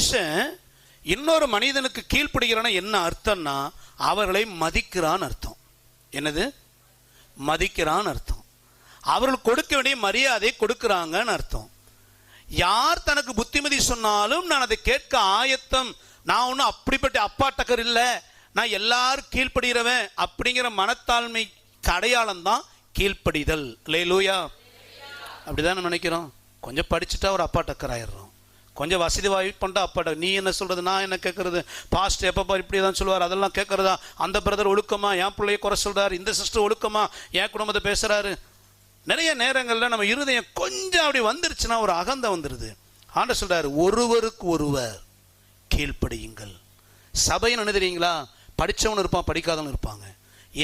மனுஷன் இன்னொரு மனிதனுக்கு கீழ்ப்படுகிறான என்ன அர்த்தம்னா அவர்களை மதிக்கிறான் அர்த்தம். என்னது? மதிக்கிறான் அர்த்தம். அவர்கள் கொடுக்க வேண்டிய மரியாதை கொடுக்கிறாங்கன்னு அர்த்தம். யார் தனக்கு புத்திமதி சொன்னாலும் நான் அதை கேட்க ஆயத்தம், நான் ஒன்றும் அப்படிப்பட்ட அப்பா டக்கர் இல்லை, நான் எல்லாரும் கீழ்ப்படுகிறவன் அப்படிங்கிற மனத்தாழ்மை அடையாளம் தான் கீழ்ப்படிதல். அல்லேலூயா. அப்படிதான் நினைக்கிறோம். கொஞ்சம் படிச்சுட்டா ஒரு அப்பா டக்கர் ஆயிடுறோம். கொஞ்சம் வசதி வாய்ப்பு பண்ணிட்டா அப்பா, நீ என்ன சொல்கிறது, நான் என்ன கேட்குறது, பாஸ்ட் எப்பப்பா இப்படி தான் சொல்லுவார், அதெல்லாம் கேட்குறதா, அந்த பிரதர் ஒழுக்கமா, என் பிள்ளைய குறை சொல்கிறார், இந்த சிஸ்டர் ஒழுக்கமா என் குடும்பத்தை பேசுகிறாரு. நிறைய நேரங்களில் நம்ம இருதயம் கொஞ்சம் அப்படி வந்துருச்சுன்னா ஒரு அகந்த வந்துடுது. ஆண்டவர் சொல்கிறார், ஒருவருக்கு ஒருவர் கீழ்ப்படியுங்கள். சபைன்னு நினைக்கிறீங்களா? படித்தவனு இருப்பான், படிக்காதவனு இருப்பாங்க,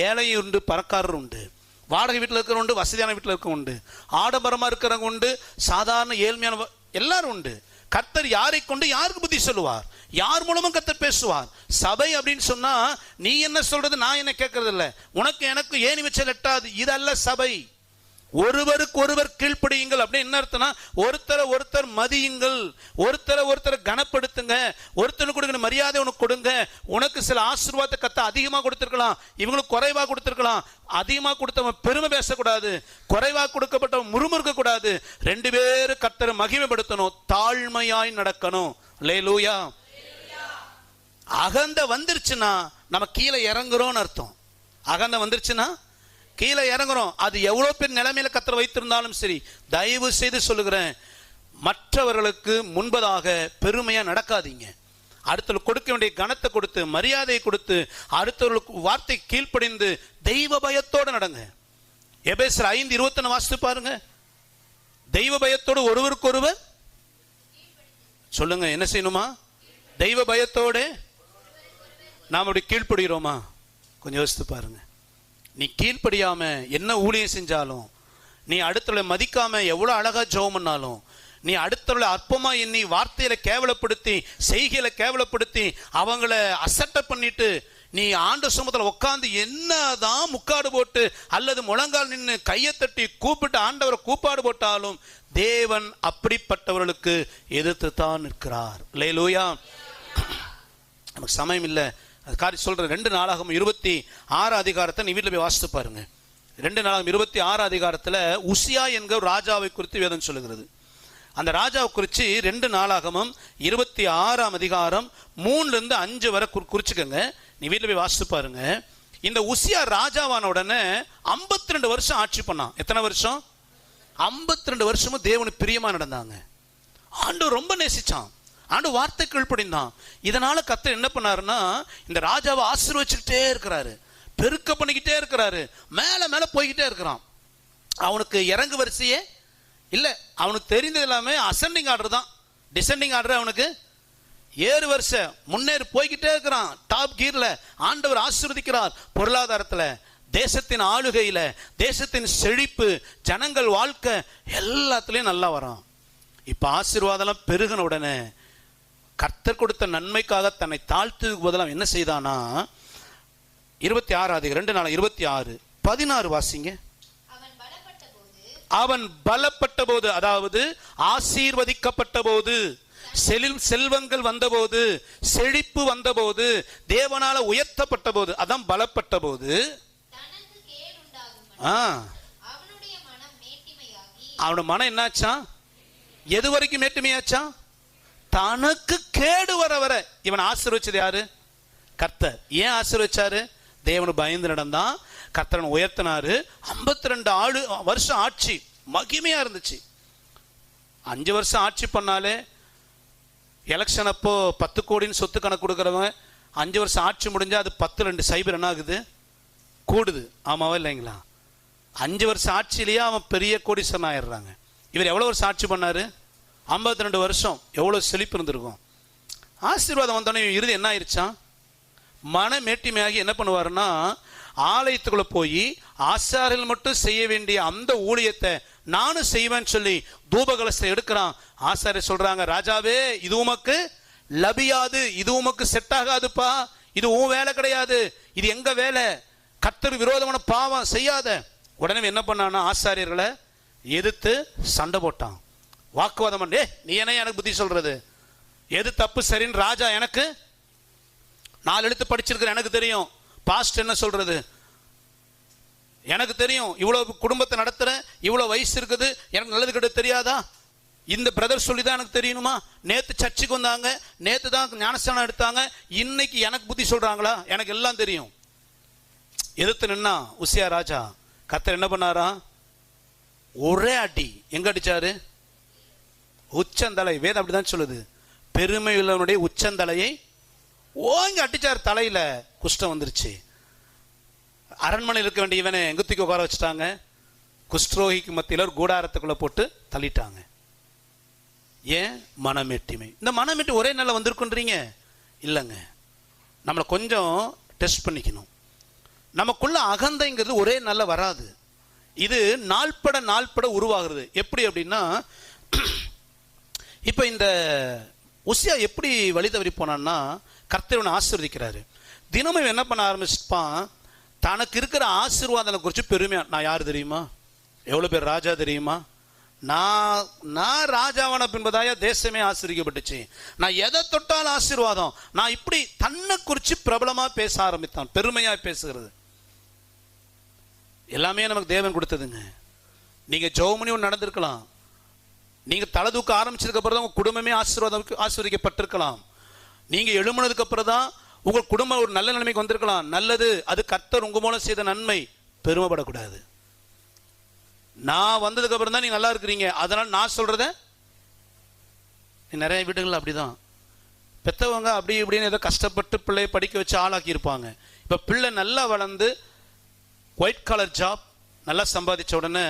ஏழை உண்டு, பணக்காரர் உண்டு, வாடகை வீட்டில் இருக்கிற உண்டு, வசதியான வீட்டில் இருக்க உண்டு, ஆடம்பரமாக இருக்கிறவங்க உண்டு, சாதாரண ஏழ்மையான எல்லாரும் உண்டு. கர்த்தர் யாரை கொண்டு யாருக்கு புத்தி சொல்லுவார், யார் மூலமும் கர்த்தர் பேசுவார். சபை அப்படின்னு சொன்னா நீ என்ன சொல்றது, நான் என்ன கேட்கறது இல்லை, உனக்கு எனக்கு ஏணி வச்சல் எட்டாது, இதல்ல சபை. ஒருவருக்கு ஒருவர் கீழ்ப்படியுங்கள் அப்படின்னு என்ன அர்த்தம்னா ஒருத்தரை ஒருத்தர் மதியுங்கள், ஒருத்தரை ஒருத்தர் கனப்படுத்துங்க, ஒருத்தனுக்கு கொடுக்கிற மரியாதை உனக்கு கொடுங்க. உனக்கு சில ஆசீர்வாதத்தை கர்த்தர் அதிகமாக கொடுத்துருக்கலாம், இவங்களுக்கு குறைவாக கொடுத்துருக்கலாம். அதிகமாக கொடுத்தவன் பெருமை பேசக்கூடாது, குறைவாக கொடுக்கப்பட்டவன் முறுமுறுக்க கூடாது. ரெண்டு பேரும் கர்த்தரை மகிமைப்படுத்தணும், தாழ்மையாய் நடக்கணும். அல்லேலூயா. அகந்த வந்துருச்சுன்னா நம்ம கீழே இறங்குறோம்னு அர்த்தம். அகந்த வந்துருச்சுன்னா கீழே இறங்குறோம். அது எவ்வளோ பேர் நிலைமையில கர்த்தர் வைத்திருந்தாலும் சரி, தயவு செய்து சொல்லுகிறேன், மற்றவர்களுக்கு முன்பதாக பெருமையா நடக்காதீங்க. அடுத்தவர்களுக்கு கொடுக்க வேண்டிய கனத்தை கொடுத்து, மரியாதையை கொடுத்து, அடுத்தவர்களுக்கு வார்த்தை கீழ்ப்படிந்து தெய்வ பயத்தோடு நடங்க. எபேசியர் 5:21 வாசித்து பாருங்க. தெய்வ பயத்தோடு ஒருவருக்கு ஒருவர் சொல்லுங்க, என்ன செய்யணுமா? தெய்வ பயத்தோடு நாம் அப்படி கீழ்ப்படுகிறோமா? கொஞ்சம் யோசித்து பாருங்க. நீ கீழ்ப்படியாம என்ன ஊழியம் செஞ்சாலும், நீ அடுத்தவளை மதிக்காம எவ்வளோ அழகா ஜெபம் பண்ணாலும், நீ அடுத்தவளை அற்பமா எண்ணி வார்த்தையில கேவலப்படுத்தி செய்கையில கேவலப்படுத்தி அவங்கள அசட்டை பண்ணிட்டு நீ ஆண்டு சமூகத்தில் உட்காந்து என்னதான் முக்காடு போட்டு அல்லது முழங்கால் நின்று கையை தட்டி கூப்பிட்டு ஆண்டவரை கூப்பாடு போட்டாலும் தேவன் அப்படிப்பட்டவர்களுக்கு எதிர்த்து தான் நிற்கிறார். அல்லேலூயா. நமக்கு சமயம் இல்லை, அது காரி சொல்கிறேன். 2 நாளாகமம் 26 அதிகாரத்தை நீ வீட்டில் போய் வாசித்து பாருங்க. 2 நாளாகமம் 26 அதிகாரத்தில் உசியா என்கிற ராஜாவை குறித்து வேதம் சொல்லுகிறது. அந்த ராஜாவை குறித்து 2 நாளாகமம் 26 அதிகாரம் 3-5 வரை குறிச்சுக்கோங்க. நீ வீட்டில் போய் வாசித்து பாருங்க. இந்த உசியா ராஜாவான உடனே 52 வருஷம் ஆட்சி பண்ணான். எத்தனை வருஷம்? 52 வருஷமும் தேவனுக்கு பிரியமா நடந்தாங்க. ஆண்டவர் ரொம்ப நேசிச்சான், ஆண்டு வார்த்தை கீழ்ப்படிந்தான். இதனால கர்த்தர் என்ன பண்ணாருன்னா இந்த ராஜாவை ஆசீர்வதிச்சுக்கிட்டே இருக்கிறாரு, பெருக்க பண்ணிக்கிட்டே இருக்கிறாரு, மேல மேல போய்கிட்டே இருக்கிறான். அவனுக்கு இறங்கு வரிசையே இல்லை, அவனுக்கு தெரிந்தது எல்லாமே அசெண்டிங் ஆர்டர் தான். டிசெண்டிங் ஆர்டர் அவனுக்கு ஏறு வரிசை, முன்னேறி போய்கிட்டே இருக்கிறான். டாப் கீர்ல ஆண்டவர் ஆசீர்வதிக்கிறார். பொருளாதாரத்தில், தேசத்தின் ஆளுகையில, தேசத்தின் செழிப்பு, ஜனங்கள் வாழ்க்கை எல்லாத்துலயும் நல்லா வரான். இப்ப ஆசீர்வாதம் பெருகின உடனே கர்த்தர் கொடுத்த நன்மைக்காக தன்னை தாழ்த்துக்கு பதிலாக என்ன செய்தானா 26 அதிகாரம் 2 நாள் 26 16 வாசிங்க. அவன் பலப்பட்ட போது, அதாவது ஆசீர்வதிக்கப்பட்ட போது, செல்வங்கள் வந்தபோது, செழிப்பு வந்தபோது, தேவனால உயர்த்தப்பட்ட போது, அதான் பலப்பட்ட போது அவனோட மனம் என்னாச்சா? எது வரைக்கும் மேட்டுமையாச்சா? தனக்கு கேடு வர வர. இவன் ஆசீர்வச்சது யாரு? கர்த்தர். ஏன் ஆசீர்வச்சாரு? தேவனு பயந்து நடந்தான், கர்த்தரன் உயர்த்தினாரு. 52 வருஷம் ஆட்சி மகிமையா இருந்துச்சு. 5 வருஷம் ஆட்சி பண்ணாலே எலெக்ஷன் அப்போ 10 கோடின்னு சொத்து கணக்கு கொடுக்குறவங்க 5 வருஷம் ஆட்சி முடிஞ்சா அது 10-2 என்ன ஆகுது? கூடுது. ஆமாவா இல்லைங்களா? 5 வருஷம் ஆட்சியிலேயே அவன் பெரிய கோடீஸ்வரன் ஆயிடுறாங்க. இவர் எவ்வளோ வருஷம் ஆட்சி பண்ணாரு? 52 வருஷம். எவ்வளோ செழிப்பு இருந்திருக்கும். ஆசீர்வாதம் வந்தோடனே இறுதி என்ன ஆயிடுச்சான்? மன மேட்டிமையாகி என்ன பண்ணுவாருன்னா ஆலயத்துக்குள்ள போய் ஆசாரியர்கள் மட்டும் செய்ய வேண்டிய அந்த ஊழியத்தை நானும் செய்வேன்னு சொல்லி தூபகலசத்தை எடுக்கிறான். ஆசாரியர் சொல்றாங்க, ராஜாவே இது உமக்கு லபியாது, இது உமக்கு செட் ஆகாதுப்பா, இது உன் வேலை கிடையாது, இது எங்க வேலை, கர்த்தருக்கு விரோதமான பாவம் செய்யாத. உடனே என்ன பண்ணான்னா எது தப்பு சரின்னு ராஜா எனக்கு 4 எழுத்து படிச்சிருக்கிற எனக்கு தெரியும். பாஸ்ட் என்ன சொல்றது எனக்கு தெரியும். இவ்வளவு குடும்பத்தை நடத்துறேன், இவ்வளவு வயசு இருக்குது, எனக்கு நல்லது கிட்ட தெரியாதா? இந்த பிரதர் சொல்லி தான் எனக்கு தெரியணுமா? நேத்து சர்ச்சுக்கு வந்தாங்க, நேத்து தான் ஞானஸ்தானம் எடுத்தாங்க, இன்னைக்கு எனக்கு புத்தி சொல்றாங்களா? எனக்கு எல்லாம் தெரியும். எதிர்த்து நின்னா உசியா ராஜா. கர்த்தர் என்ன பண்ணாரா? ஒரே அடி. எங்க அடிச்சாரு? உச்சந்தலை. வேதம் அப்படிதான் சொல்லுது. பெருமை உள்ளவனுடைய உச்சந்தலையை ஓங்கி அடிச்சார். தலையில குஷ்டம் வந்துருச்சு. அரண்மனையில் இருக்க வேண்டிய இவனை எங்குத்திக்கு உட்கார வச்சுட்டாங்க. குஷ்டரோகிக்கு மத்தியில் ஒரு கூடாரத்துக்குள்ள போட்டு தள்ளிட்டாங்க. ஏன்? மனமேட்டிமை. இந்த மனமேட்டி ஒரே நாளில் வந்திருக்குன்றீங்க இல்லைங்க. நம்மளை கொஞ்சம் டெஸ்ட் பண்ணிக்கணும். நமக்குள்ள அகந்தைங்கிறது ஒரே நாளில் வராது. இது நாள்பட உருவாகிறது. எப்படி அப்படின்னா, இப்போ இந்த உசியா எப்படி வழி தவறி போனான்னா, கர்த்தர் ஆசீர்வதிக்கிறாரு. தினமும் என்ன பண்ண ஆரம்பிச்சுப்பான்? தனக்கு இருக்கிற ஆசீர்வாதங்களை குறித்து பெருமையா, நான் யார் தெரியுமா? எவ்வளோ பேர் ராஜா தெரியுமா? நான் ராஜாவான பின்பதாயா தேசமே ஆசீர்வதிக்கப்பட்டுச்சு. நான் எதை தொட்டாலும் ஆசீர்வாதம். நான் இப்படி தன்னை குறித்து பிரபலமாக பேச ஆரம்பித்தான். பெருமையாக பேசுகிறது. எல்லாமே நமக்கு தேவன் கொடுத்ததுங்க. நீங்கள் ஜெபமணி ஒன்று நடந்திருக்கலாம். நீங்கள் தலை தூக்க ஆரம்பிச்சதுக்கு அப்புறம் தான் உங்கள் குடும்பமே ஆசீர்வதிக்கப்பட்டிருக்கலாம். நீங்கள் எழுமுனதுக்கு அப்புறம் தான் உங்கள் குடும்பம் ஒரு நல்ல நிலைமைக்கு வந்திருக்கலாம். நல்லது. அது கர்த்தர் உங்கள் மூலம் செய்த நன்மை. பெருமைப்படக்கூடாது. நான் வந்ததுக்கு அப்புறம் தான் நீங்க நல்லா இருக்கிறீங்க, அதனால நான் சொல்றத. நிறைய வீடுகள் அப்படிதான். பெற்றவங்க அப்படி இப்படின்னு ஏதோ கஷ்டப்பட்டு பிள்ளையை படிக்க வச்சு ஆளாக்கி இருப்பாங்க. இப்போ பிள்ளை நல்லா வளர்ந்து ஒயிட் காலர் ஜாப் நல்லா சம்பாதிச்ச உடனே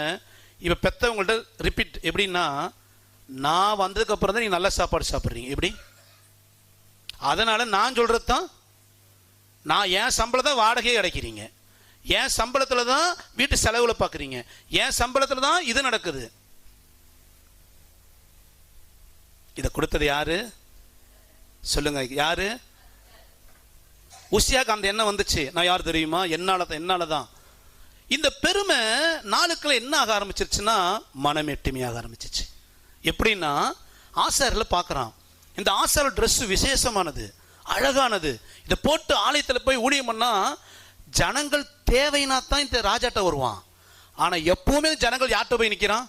இப்போ பெற்றவங்கள்ட்ட ரிப்பீட். எப்படின்னா, நான் வந்ததுக்கு அப்புறம் தான் நீங்கள் நல்ல சாப்பாடு சாப்பிட்றீங்க. எப்படி? அதனால நான் சொல்றது தான். நான் என் சம்பளத்தை வாடகையை அடைக்கிறீங்க, என் சம்பளத்தில் தான் வீட்டு செலவுல பார்க்குறீங்க, என் சம்பளத்தில் தான் இது நடக்குது. இதை கொடுத்தது யாரு சொல்லுங்க? யாரு? உசியாக்கு அந்த எண்ணம் வந்துச்சு. நான் யார் தெரியுமா? என்னால தான். இந்த பெருமை நாளுக்குள்ள என்ன ஆக ஆரம்பிச்சிருச்சுன்னா, மனமேட்டிமையாக ஆரம்பிச்சிச்சு. எப்படின்னா, ஆசாரில் பார்க்குறான். இந்த ஆசார ட்ரெஸ் விசேஷமானது, அழகானது. இதை போட்டு ஆலயத்தில் போய் ஊழியம் பண்ணா ஜனங்கள் தேவைனா தான் இந்த ராஜாட்ட வருவான். ஆனா எப்பவுமே ஜனங்கள் யார்கிட்ட போய் நிற்கிறான்?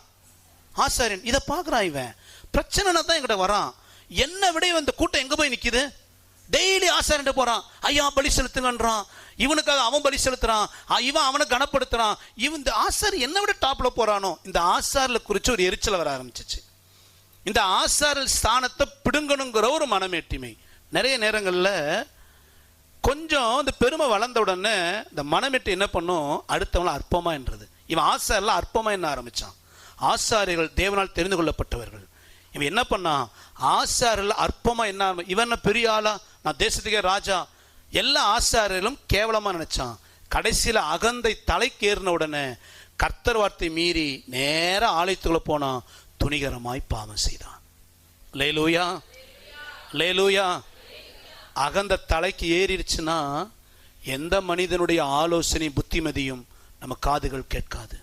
ஆசாரியன். இதை பார்க்குறான். இவன் பிரச்சனைனா தான் என்கிட்ட வரான். என்னை விட இந்த கூட்டம் எங்க போய் நிற்குது? டெய்லி ஆசாரியன் போறான். ஐயா பலி செலுத்துங்கன்றான். இவனுக்காக அவன் பலி செலுத்துறான். இவன் அவனை கனப்படுத்துறான். இவன் இந்த ஆசாரி என்னை விட டாப்ல போறானோ. இந்த ஆசாரில் குறித்து ஒரு எரிச்சல் வர ஆரம்பிச்சிச்சு. இந்த ஆசாரியல் ஸ்தானத்தை பிடுங்கணுங்கிற ஒரு மனமேட்டிமை. நிறைய நேரங்களில் கொஞ்சம் இந்த பெருமை வளர்ந்த உடனே இந்த மனமெட்டு என்ன பண்ணும்? அடுத்தவங்கள அற்பமா என்றது. இவன் ஆசாரில் அற்பமா என்ன ஆரம்பிச்சான்? ஆசாரியர்கள் தேவனால் தெரிந்து கொள்ளப்பட்டவர்கள். இவன் என்ன பண்ணான்? ஆசாரில் அற்பமா என்ன, இவன் பெரிய ஆளா, நான் தேசத்துக்கே ராஜா, எல்லா ஆசாரியர்களும் கேவலமா நினைச்சான். கடைசியில் அகந்தை தலைக்கு ஏறின உடனே கர்த்தர் வார்த்தை மீறி நேர ஆலயத்துக்குள்ள போனான். துணிகரமாய் பாவம் செய்தான். லேலூயா, லேலூயா. அகந்த தலைக்கு ஏறிடுச்சுன்னா எந்த மனிதனுடைய ஆலோசனை புத்திமதியும் நம்ம காதுகள் கேட்காது.